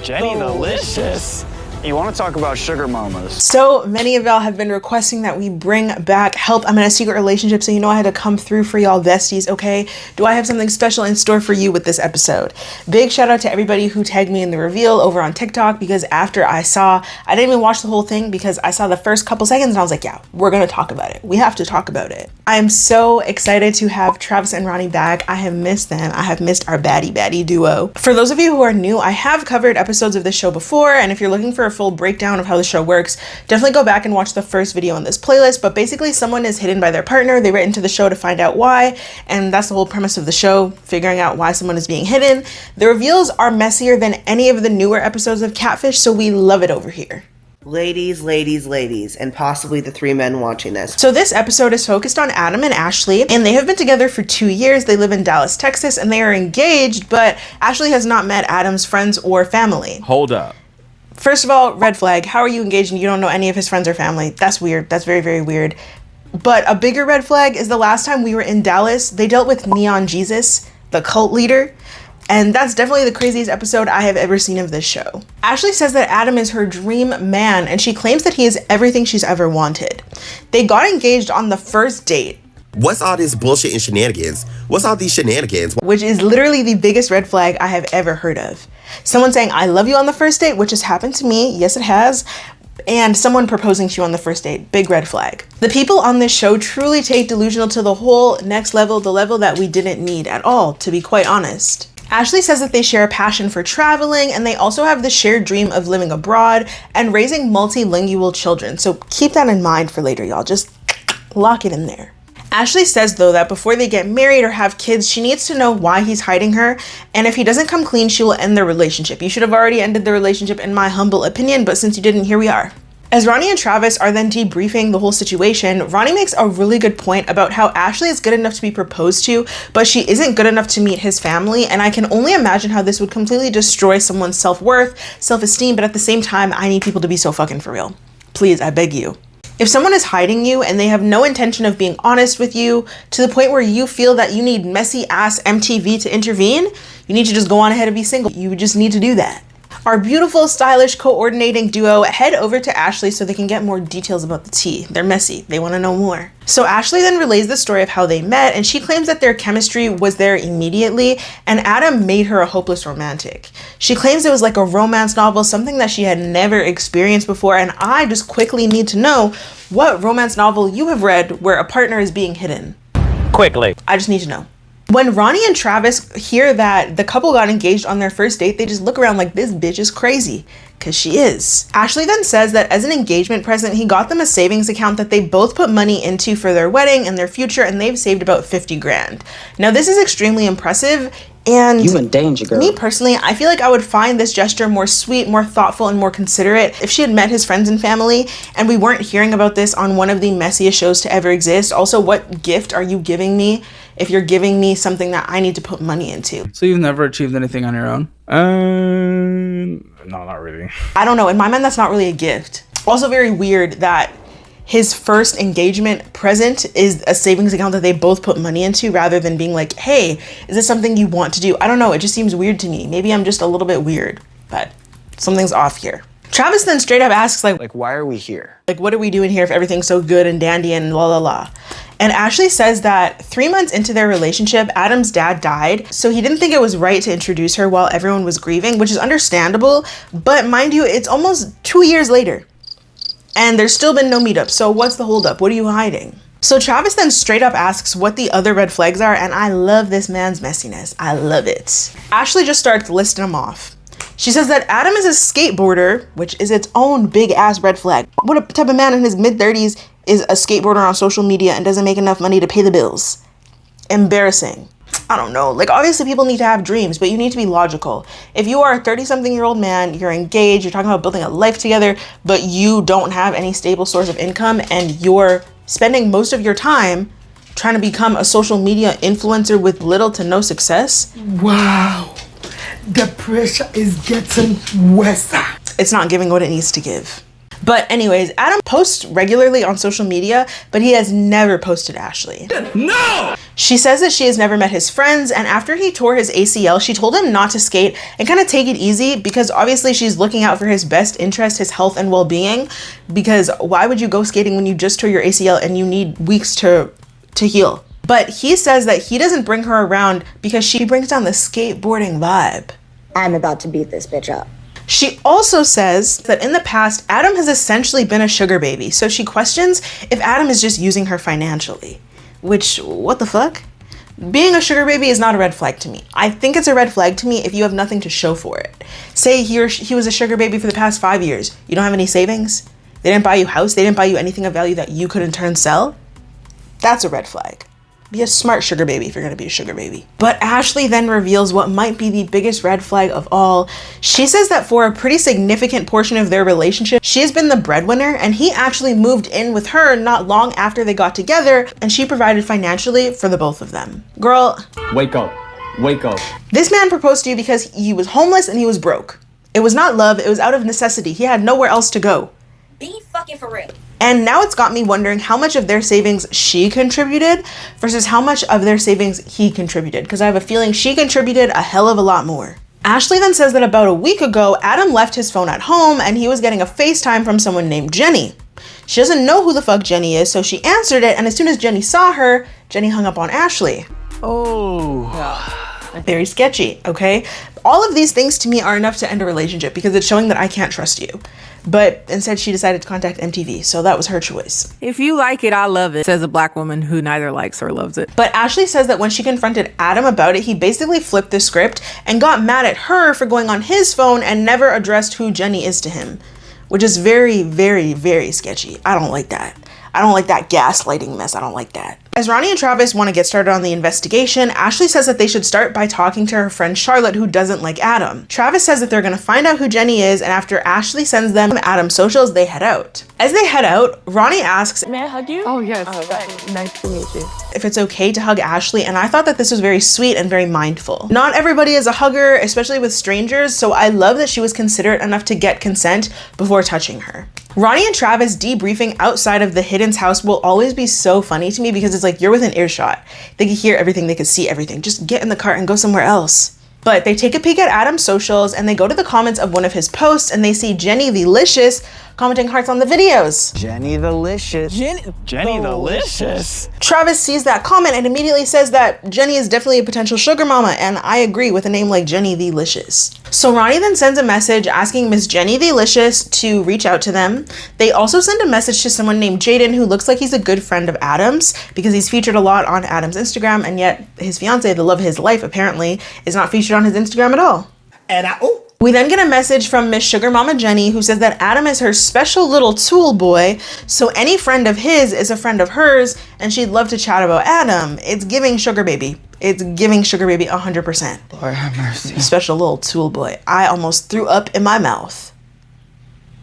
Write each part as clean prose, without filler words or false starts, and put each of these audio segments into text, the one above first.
Jenny Delicious. You want to talk about sugar mamas? So many of y'all have been requesting that we bring back Help, I'm in a Secret Relationship, so you know I had to come through for y'all besties, okay? Do I have something special in store for you with this episode? Big shout out to everybody who tagged me in the reveal over on TikTok, because after I didn't even watch the whole thing because I saw the first couple seconds and I was like, yeah, we're gonna talk about it. We have to talk about it. I am so excited to have Travis and Ronnie back. I have missed them. I have missed our baddie duo. For those of you who are new, I have covered episodes of this show before, and if you're looking for a full breakdown of how the show works, definitely go back and watch the first video on this playlist. But basically, someone is hidden by their partner. They write into the show to find out why, and that's the whole premise of the show, figuring out why someone is being hidden. The reveals are messier than any of the newer episodes of Catfish, so we love it over here. Ladies, and possibly the three men watching this. So this episode is focused on Adam and Ashley, and they have been together for 2 years. They live in Dallas, Texas, and they are engaged, but Ashley has not met Adam's friends or family. Hold up. First of all, red flag. How are you engaged and you don't know any of his friends or family? That's weird. That's very, very weird. But a bigger red flag is the last time we were in Dallas, they dealt with Neon Jesus, the cult leader. And that's definitely the craziest episode I have ever seen of this show. Ashley says that Adam is her dream man, and she claims that he is everything she's ever wanted. They got engaged on the first date. What's all this bullshit and shenanigans? What's all these shenanigans? Which is literally the biggest red flag I have ever heard of. Someone saying, I love you on the first date, which has happened to me. Yes, it has. And someone proposing to you on the first date. Big red flag. The people on this show truly take delusional to the whole next level, the level that we didn't need at all, to be quite honest. Ashley says that they share a passion for traveling, and they also have the shared dream of living abroad and raising multilingual children. So keep that in mind for later, y'all. Just lock it in there. Ashley says, though, that before they get married or have kids, she needs to know why he's hiding her, and if he doesn't come clean, she will end their relationship. You should have already ended the relationship, in my humble opinion, but since you didn't, here we are. As Ronnie and Travis are then debriefing the whole situation, Ronnie makes a really good point about how Ashley is good enough to be proposed to, but she isn't good enough to meet his family, and I can only imagine how this would completely destroy someone's self-worth, self-esteem, but at the same time, I need people to be so fucking for real. Please, I beg you. If someone is hiding you and they have no intention of being honest with you to the point where you feel that you need messy ass MTV to intervene, you need to just go on ahead and be single. You just need to do that. Our beautiful, stylish, coordinating duo head over to Ashley so they can get more details about the tea. They're messy. They want to know more. So Ashley then relays the story of how they met, and she claims that their chemistry was there immediately, and Adam made her a hopeless romantic. She claims it was like a romance novel, something that she had never experienced before, and I just quickly need to know what romance novel you have read where a partner is being hidden. Quickly. I just need to know. When Ronnie and Travis hear that the couple got engaged on their first date, they just look around like, this bitch is crazy, because she is. Ashley then says that as an engagement present, he got them a savings account that they both put money into for their wedding and their future, and they've saved about 50 grand. Now, this is extremely impressive, and you in danger, girl. Me personally, I feel like I would find this gesture more sweet, more thoughtful, and more considerate if she had met his friends and family, and we weren't hearing about this on one of the messiest shows to ever exist. Also, what gift are you giving me if you're giving me something that I need to put money into? So you've never achieved anything on your own? No, not really. I don't know. In my mind, that's not really a gift. Also very weird that his first engagement present is a savings account that they both put money into rather than being like, hey, is this something you want to do? I don't know. It just seems weird to me. Maybe I'm just a little bit weird, but something's off here. Travis then straight up asks, like, why are we here? Like, what are we doing here if everything's so good and dandy and la la la? And Ashley says that 3 months into their relationship, Adam's dad died, so he didn't think it was right to introduce her while everyone was grieving, which is understandable, but mind you, it's almost 2 years later, and there's still been no meetup, so what's the holdup? What are you hiding? So Travis then straight up asks what the other red flags are, and I love this man's messiness. I love it. Ashley just starts listing them off. She says that Adam is a skateboarder, which is its own big ass red flag. What type of man in his mid-30s is a skateboarder on social media and doesn't make enough money to pay the bills? Embarrassing. I don't know. Like, obviously people need to have dreams, but you need to be logical. If you are a 30-something-year-old man, you're engaged, you're talking about building a life together, but you don't have any stable source of income and you're spending most of your time trying to become a social media influencer with little to no success. Wow. The pressure is getting worse. It's not giving what it needs to give. But anyways, Adam posts regularly on social media, but he has never posted Ashley. No! She says that she has never met his friends, and after he tore his ACL, she told him not to skate and kind of take it easy because obviously she's looking out for his best interest, his health and well-being, because why would you go skating when you just tore your ACL and you need weeks to heal? But he says that he doesn't bring her around because she brings down the skateboarding vibe. I'm about to beat this bitch up. She also says that in the past, Adam has essentially been a sugar baby, so she questions if Adam is just using her financially. Which, what the fuck? Being a sugar baby is not a red flag to me. I think it's a red flag to me if you have nothing to show for it. Say he was a sugar baby for the past 5 years. You don't have any savings? They didn't buy you a house? They didn't buy you anything of value that you could in turn sell? That's a red flag. Be a smart sugar baby if you're gonna be a sugar baby. But Ashley then reveals what might be the biggest red flag of all. She says that for a pretty significant portion of their relationship, she has been the breadwinner and he actually moved in with her not long after they got together and she provided financially for the both of them. Girl, wake up. Wake up. This man proposed to you because he was homeless and he was broke. It was not love, it was out of necessity. He had nowhere else to go. Be fucking for real. And now it's got me wondering how much of their savings she contributed versus how much of their savings he contributed, because I have a feeling she contributed a hell of a lot more. Ashley then says that about a week ago, Adam left his phone at home and he was getting a FaceTime from someone named Jenny. She doesn't know who the fuck Jenny is, so she answered it, and as soon as Jenny saw her, Jenny hung up on Ashley. Very sketchy, okay? All of these things to me are enough to end a relationship because it's showing that I can't trust you. But instead she decided to contact MTV, so that was her choice. If you like it, I love it, says a black woman who neither likes or loves it. But Ashley says that when she confronted Adam about it, he basically flipped the script and got mad at her for going on his phone and never addressed who Jenny is to him, which is very, very, very sketchy. I don't like that. I don't like that gaslighting mess. I don't like that. As Ronnie and Travis want to get started on the investigation, Ashley says that they should start by talking to her friend Charlotte, who doesn't like Adam. Travis says that they're going to find out who Jenny is, and after Ashley sends them Adam's socials, they head out. As they head out, Ronnie asks, "May I hug you?" Oh, yes. Nice to meet you. If it's okay to hug Ashley, and I thought that this was very sweet and very mindful. Not everybody is a hugger, especially with strangers, so I love that she was considerate enough to get consent before touching her. Ronnie and Travis debriefing outside of the Hidden's house will always be so funny to me because it's like you're within earshot. They can hear everything, they can see everything. Just get in the car and go somewhere else. But they take a peek at Adam's socials and they go to the comments of one of his posts and they see Jenny the Licious commenting hearts on the videos. Jenny the Licious. Jenny the Licious. Travis sees that comment and immediately says that Jenny is definitely a potential sugar mama, and I agree with a name like Jenny the Licious. So Ronnie then sends a message asking Miss Jenny the Licious to reach out to them. They also send a message to someone named Jaden, who looks like he's a good friend of Adam's because he's featured a lot on Adam's Instagram, and yet his fiance, the love of his life apparently, is not featured on his Instagram at all. We then get a message from Miss Sugar Mama Jenny, who says that Adam is her special little tool boy, so any friend of his is a friend of hers, and she'd love to chat about Adam. It's giving sugar baby. It's giving sugar baby 100%. Lord have mercy. Special little tool boy. I almost threw up in my mouth.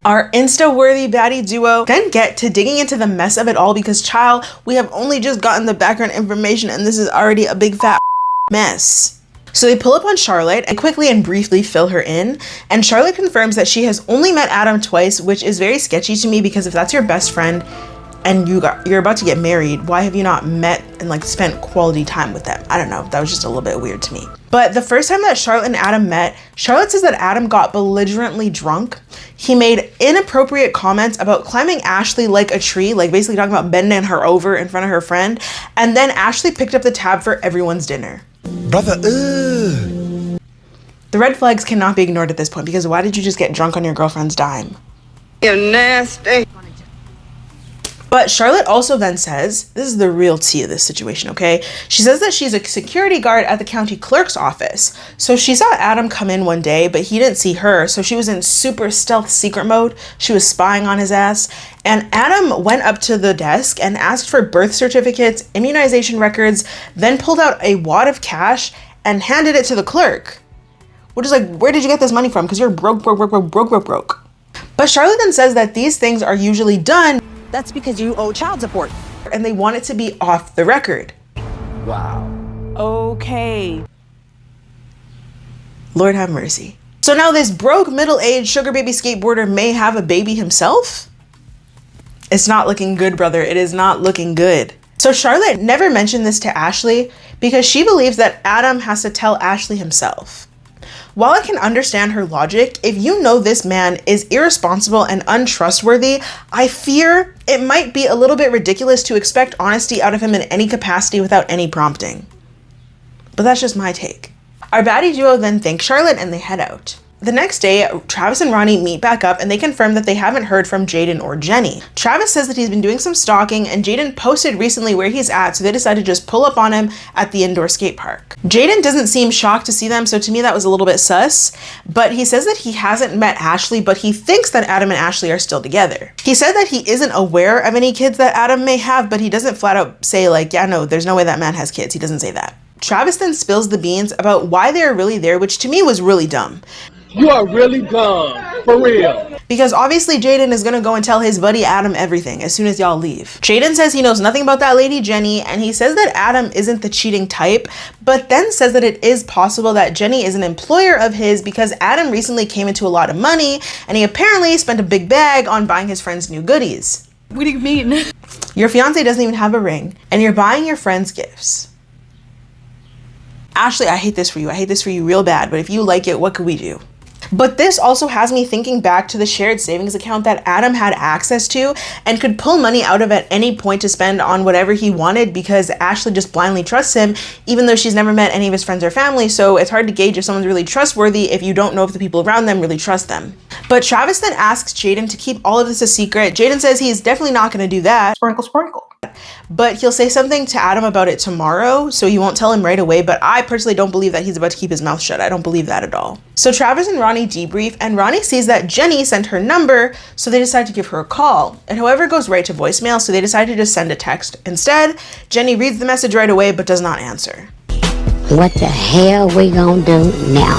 Our Insta-worthy baddie duo then get to digging into the mess of it all because, child, we have only just gotten the background information and this is already a big fat mess. So they pull up on Charlotte and quickly and briefly fill her in, and Charlotte confirms that she has only met Adam twice, which is very sketchy to me because if that's your best friend and you're about to get married, why have you not met and like spent quality time with them? I don't know, that was just a little bit weird to me. But the first time that Charlotte and Adam met, Charlotte says that Adam got belligerently drunk. He made inappropriate comments about climbing Ashley like a tree, like basically talking about bending her over in front of her friend, and then Ashley picked up the tab for everyone's dinner. Brother, The red flags cannot be ignored at this point because why did you just get drunk on your girlfriend's dime? You're nasty. But Charlotte also then says, this is the real tea of this situation, okay? She says that she's a security guard at the county clerk's office. So she saw Adam come in one day, but he didn't see her. So she was in super stealth secret mode. She was spying on his ass. And Adam went up to the desk and asked for birth certificates, immunization records, then pulled out a wad of cash and handed it to the clerk. Which is like, where did you get this money from? Because you're broke. But Charlotte then says that these things are usually done. That's because you owe child support. And they want it to be off the record. Okay. Lord have mercy. So now this broke, middle-aged sugar baby skateboarder may have a baby himself? It's not looking good, brother. It is not looking good. So Charlotte never mentioned this to Ashley because she believes that Adam has to tell Ashley himself. While I can understand her logic, if you know this man is irresponsible and untrustworthy, I fear it might be a little bit ridiculous to expect honesty out of him in any capacity without any prompting. But that's just my take. Our baddie duo then thank Charlotte and they head out. The next day, Travis and Ronnie meet back up and they confirm that they haven't heard from Jaden or Jenny. Travis says that he's been doing some stalking and Jaden posted recently where he's at, so they decided to just pull up on him at the indoor skate park. Jaden doesn't seem shocked to see them, so to me that was a little bit sus, but he says that he hasn't met Ashley, but he thinks that Adam and Ashley are still together. He said that he isn't aware of any kids that Adam may have, but he doesn't flat out say like, yeah, no, there's no way that man has kids. He doesn't say that. Travis then spills the beans about why they're really there, which to me was really dumb. You are really dumb, for real. Because obviously Jaden is gonna go and tell his buddy Adam everything as soon as y'all leave. Jaden says he knows nothing about that lady Jenny, and he says that Adam isn't the cheating type, but then says that it is possible that Jenny is an employer of his because Adam recently came into a lot of money, and he apparently spent a big bag on buying his friends new goodies. What do you mean? Your fiance doesn't even have a ring, and you're buying your friends gifts. Ashley, I hate this for you. I hate this for you real bad, but if you like it, what could we do? But this also has me thinking back to the shared savings account that Adam had access to and could pull money out of at any point to spend on whatever he wanted because Ashley just blindly trusts him, even though she's never met any of his friends or family, so it's hard to gauge if someone's really trustworthy if you don't know if the people around them really trust them. But Travis then asks Jaden to keep all of this a secret. Jaden says he's definitely not going to do that. Sprinkle, sprinkle. But he'll say something to Adam about it tomorrow, so he won't tell him right away, but I personally don't believe that he's about to keep his mouth shut. I don't believe that at all. So Travis and Ronnie debrief, and Ronnie sees that Jenny sent her number, so they decide to give her a call. It however goes right to voicemail, so they decide to just send a text. Instead, Jenny reads the message right away, but does not answer. What the hell we gonna do now?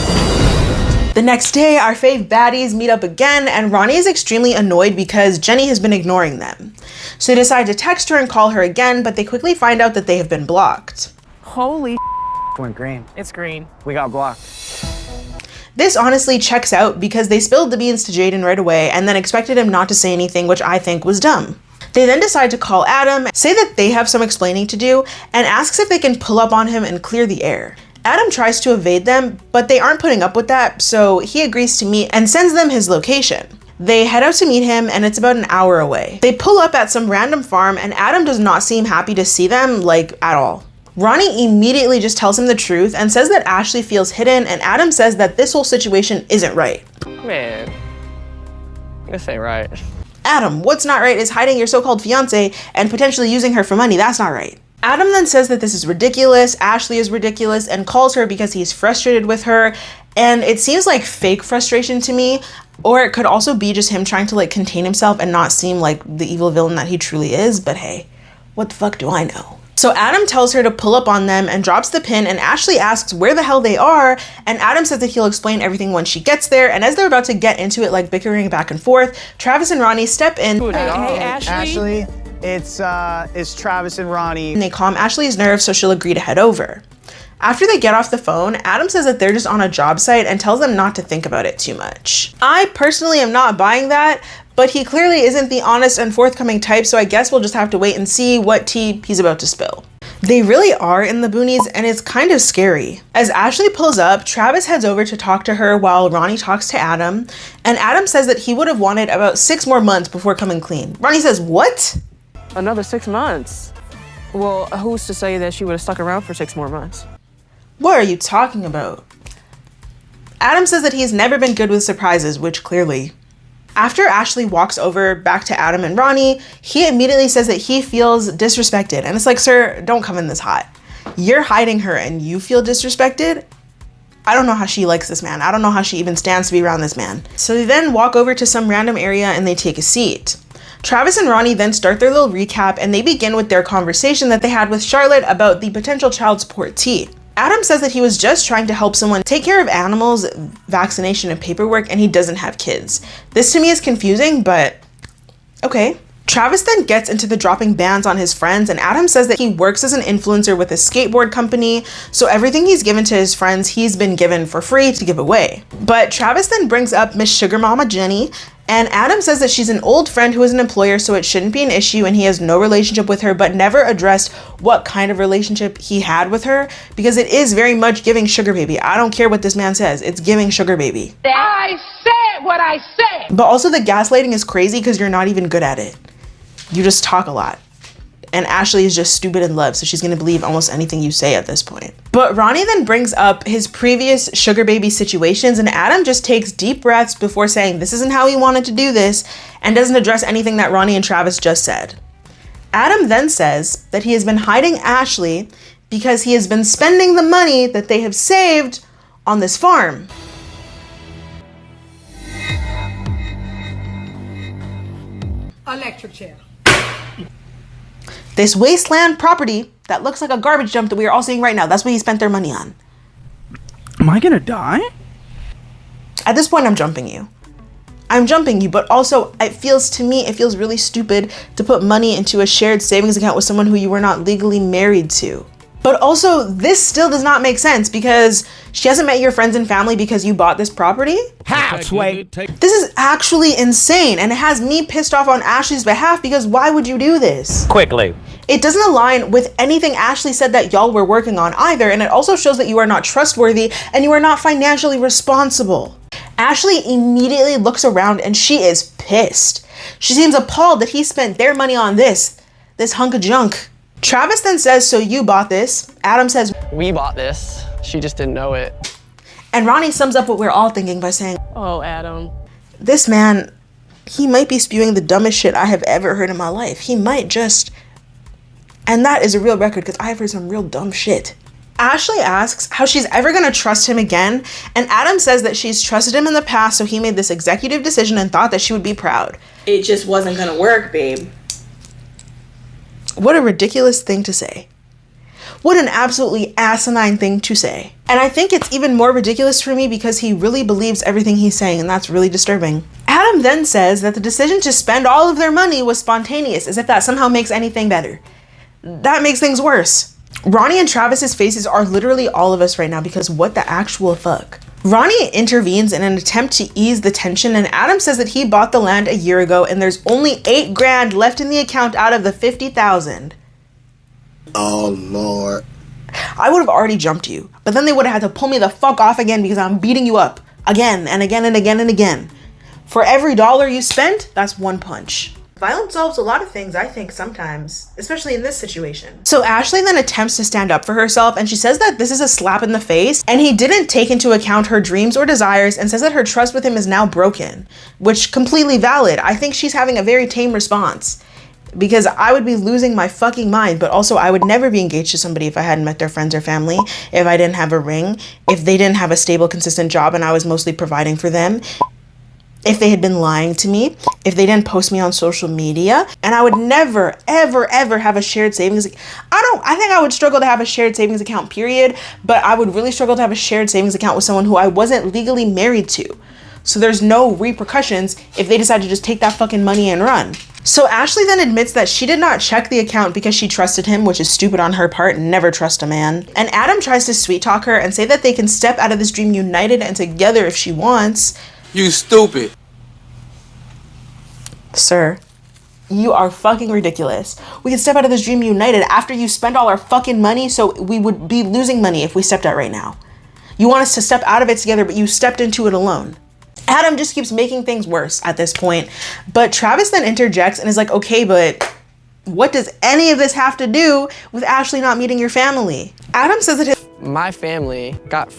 The next day, our fave baddies meet up again, and Ronnie is extremely annoyed because Jenny has been ignoring them. So they decide to text her and call her again, but they quickly find out that they have been blocked. Holy Went green. it's green. We got blocked. This honestly checks out because they spilled the beans to Jaden right away and then expected him not to say anything, which I think was dumb. They then decide to call Adam, say that they have some explaining to do, and asks if they can pull up on him and clear the air. Adam tries to evade them, but they aren't putting up with that, so he agrees to meet and sends them his location. They head out to meet him, and it's about an hour away. They pull up at some random farm, and Adam does not seem happy to see them, like, at all. Ronnie immediately just tells him the truth and says that Ashley feels hidden, and Adam says that this whole situation isn't right. Man, this ain't right. Adam, what's not right is hiding your so-called fiance and potentially using her for money. That's not right. Adam then says that this is ridiculous, Ashley is ridiculous, and calls her because he's frustrated with her, and it seems like fake frustration to me, or it could also be just him trying to like contain himself and not seem like the evil villain that he truly is, but hey, what the fuck do I know? So Adam tells her to pull up on them and drops the pin, and Ashley asks where the hell they are, and Adam says that he'll explain everything when she gets there, and as they're about to get into it, like bickering back and forth, Travis and Ronnie step in. Hey, Ashley. It's Travis and Ronnie. And they calm Ashley's nerves so she'll agree to head over. After they get off the phone, Adam says that they're just on a job site and tells them not to think about it too much. I personally am not buying that, but he clearly isn't the honest and forthcoming type, so I guess we'll just have to wait and see what tea he's about to spill. They really are in the boonies, and it's kind of scary. As Ashley pulls up, Travis heads over to talk to her while Ronnie talks to Adam, and Adam says that he would have wanted about 6 more months before coming clean. Ronnie says, what? Another 6 months? Well, who's to say that she would have stuck around for 6 more months? What are you talking about? Adam says that he's never been good with surprises, which clearly. After Ashley walks over back to Adam and Ronnie, he immediately says that he feels disrespected. And it's like, sir, don't come in this hot. You're hiding her and you feel disrespected? I don't know how she likes this man. I don't know how she even stands to be around this man. So they then walk over to some random area and they take a seat. Travis and Ronnie then start their little recap and they begin with their conversation that they had with Charlotte about the potential child support tea. Adam says that he was just trying to help someone take care of animals, vaccination and paperwork, and he doesn't have kids. This to me is confusing, but okay. Travis then gets into the dropping bans on his friends, and Adam says that he works as an influencer with a skateboard company, so everything he's given to his friends, he's been given for free to give away. But Travis then brings up Miss Sugar Mama Jenny, and Adam says that she's an old friend who is an employer, so it shouldn't be an issue, and he has no relationship with her, but never addressed what kind of relationship he had with her, because it is very much giving sugar baby. I don't care what this man says, it's giving sugar baby. I said what I said. But also the gaslighting is crazy because you're not even good at it. You just talk a lot. And Ashley is just stupid in love, so she's gonna believe almost anything you say at this point. But Ronnie then brings up his previous sugar baby situations, and Adam just takes deep breaths before saying this isn't how he wanted to do this, and doesn't address anything that Ronnie and Travis just said. Adam then says that he has been hiding Ashley because he has been spending the money that they have saved on this farm. Electric chair. This wasteland property that looks like a garbage dump that we are all seeing right now. That's what he spent their money on. Am I gonna die? At this point, I'm jumping you. I'm jumping you, but also it feels really stupid to put money into a shared savings account with someone who you were not legally married to. But also, this still does not make sense because she hasn't met your friends and family because you bought this property? How, Sway? This is actually insane, and it has me pissed off on Ashley's behalf because why would you do this? Quickly. It doesn't align with anything Ashley said that y'all were working on either, and it also shows that you are not trustworthy and you are not financially responsible. Ashley immediately looks around and she is pissed. She seems appalled that he spent their money on this hunk of junk. Travis then says, so you bought this. Adam says, We bought this. She just didn't know it. and Ronnie sums up what we're all thinking by saying, Oh, Adam. this man, he might be spewing the dumbest shit I have ever heard in my life. He might just, and that is a real record because I have heard some real dumb shit. Ashley asks how she's ever gonna trust him again, and Adam says that she's trusted him in the past, so he made this executive decision and thought that she would be proud. It just wasn't gonna work, babe. What a ridiculous thing to say. What an absolutely asinine thing to say. And I think it's even more ridiculous for me because he really believes everything he's saying, and that's really disturbing. Adam then says that the decision to spend all of their money was spontaneous, as if that somehow makes anything better. That makes things worse. Ronnie and Travis's faces are literally all of us right now because what the actual fuck? Ronnie intervenes in an attempt to ease the tension, and Adam says that he bought the land a year ago and there's only $8 grand left in the account out of the 50,000. Oh, Lord. I would have already jumped you, but then they would have had to pull me the fuck off again because I'm beating you up again and again and again and again. For every dollar you spent, that's one punch. Violence solves a lot of things, I think, sometimes, especially in this situation. So Ashley then attempts to stand up for herself, and she says that this is a slap in the face, and he didn't take into account her dreams or desires, and says that her trust with him is now broken, which completely valid. I think she's having a very tame response, because I would be losing my fucking mind, but also I would never be engaged to somebody if I hadn't met their friends or family, if I didn't have a ring, if they didn't have a stable, consistent job, and I was mostly providing for them, if they had been lying to me, if they didn't post me on social media, and I would never, ever, ever have a shared savings. I think I would struggle to have a shared savings account, period, but I would really struggle to have a shared savings account with someone who I wasn't legally married to. So there's no repercussions if they decide to just take that fucking money and run. So Ashley then admits that she did not check the account because she trusted him, which is stupid on her part. Never trust a man. And Adam tries to sweet talk her and say that they can step out of this dream united and together if she wants. You stupid. Sir, you are fucking ridiculous. We can step out of this dream united after you spend all our fucking money, so we would be losing money if we stepped out right now. You want us to step out of it together, but you stepped into it alone. Adam just keeps making things worse at this point, but Travis then interjects and is like, okay, but what does any of this have to do with Ashley not meeting your family? Adam says that My family got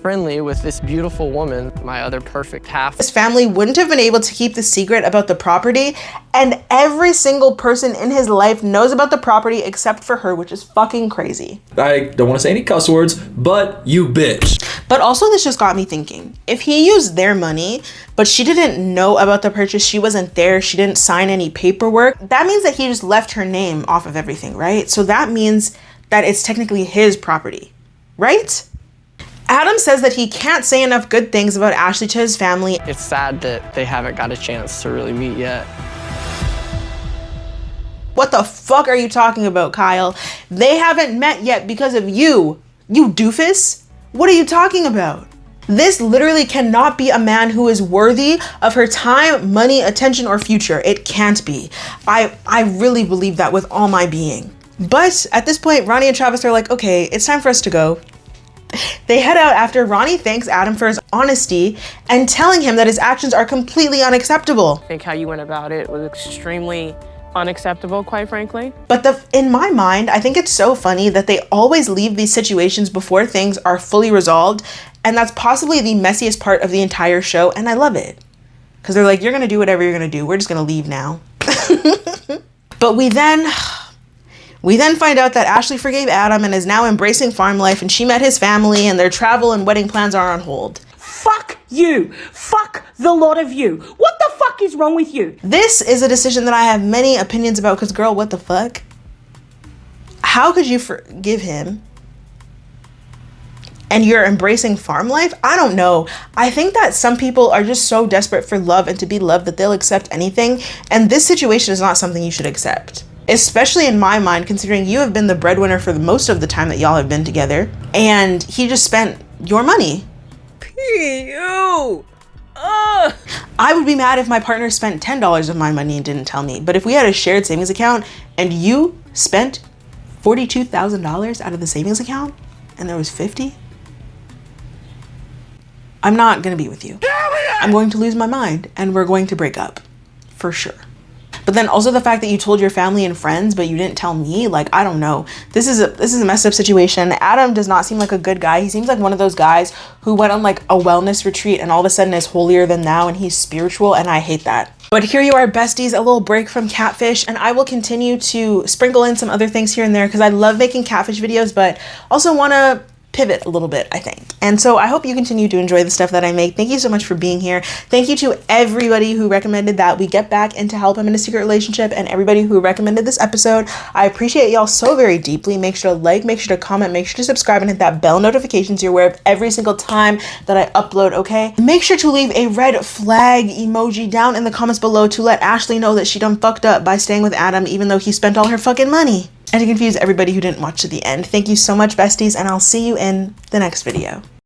friendly with this beautiful woman, my other perfect half. his family wouldn't have been able to keep the secret about the property, and every single person in his life knows about the property except for her, which is fucking crazy. I don't want to say any cuss words, but you bitch. But also this just got me thinking, if he used their money, but she didn't know about the purchase, she wasn't there, she didn't sign any paperwork, that means that he just left her name off of everything, right? So that means that it's technically his property, right? Adam says that he can't say enough good things about Ashley to his family. It's sad that they haven't got a chance to really meet yet. What the fuck are you talking about, Kyle? They haven't met yet because of you. You doofus. What are you talking about? This literally cannot be a man who is worthy of her time, money, attention, or future. It can't be. I really believe that with all my being. But at this point, Ronnie and Travis are like, okay, it's time for us to go. They head out after Ronnie thanks Adam for his honesty and telling him that his actions are completely unacceptable. I think how you went about it was extremely unacceptable, quite frankly. But in my mind, I think it's so funny that they always leave these situations before things are fully resolved, and that's possibly the messiest part of the entire show, and I love it. Because they're like, you're gonna do whatever you're gonna do, we're just gonna leave now. But we then find out that Ashley forgave Adam and is now embracing farm life, and she met his family, and their travel and wedding plans are on hold. Fuck you. Fuck the lot of you. What the fuck is wrong with you? This is a decision that I have many opinions about, because girl, what the fuck? How could you forgive him and you're embracing farm life? I don't know. I think that some people are just so desperate for love and to be loved that they'll accept anything, and this situation is not something you should accept. Especially in my mind, considering you have been the breadwinner for most of the time that y'all have been together, and he just spent your money. I would be mad if my partner spent $10 of my money and didn't tell me, but if we had a shared savings account and you spent $42,000 out of the savings account and there was 50, I'm not gonna be with you. I'm going to lose my mind and we're going to break up, for sure. But then also the fact that you told your family and friends, but you didn't tell me, like, I don't know. This is a messed up situation. Adam does not seem like a good guy. He seems like one of those guys who went on like a wellness retreat and all of a sudden is holier than thou and he's spiritual, and I hate that. But here you are, besties, a little break from catfish, and I will continue to sprinkle in some other things here and there because I love making catfish videos, but also want to pivot a little bit, I think. And so I hope you continue to enjoy the stuff that I make. Thank you so much for being here. Thank you to everybody who recommended that we get back into Help I'm in a Secret Relationship, and everybody who recommended this episode. I appreciate y'all so very deeply. Make sure to like, make sure to comment, make sure to subscribe, and hit that bell notification so you're aware of every single time that I upload, okay? Make sure to leave a red flag emoji down in the comments below to let Ashley know that she done fucked up by staying with Adam even though he spent all her fucking money. And to confuse everybody who didn't watch to the end. Thank you so much, besties, and I'll see you in the next video.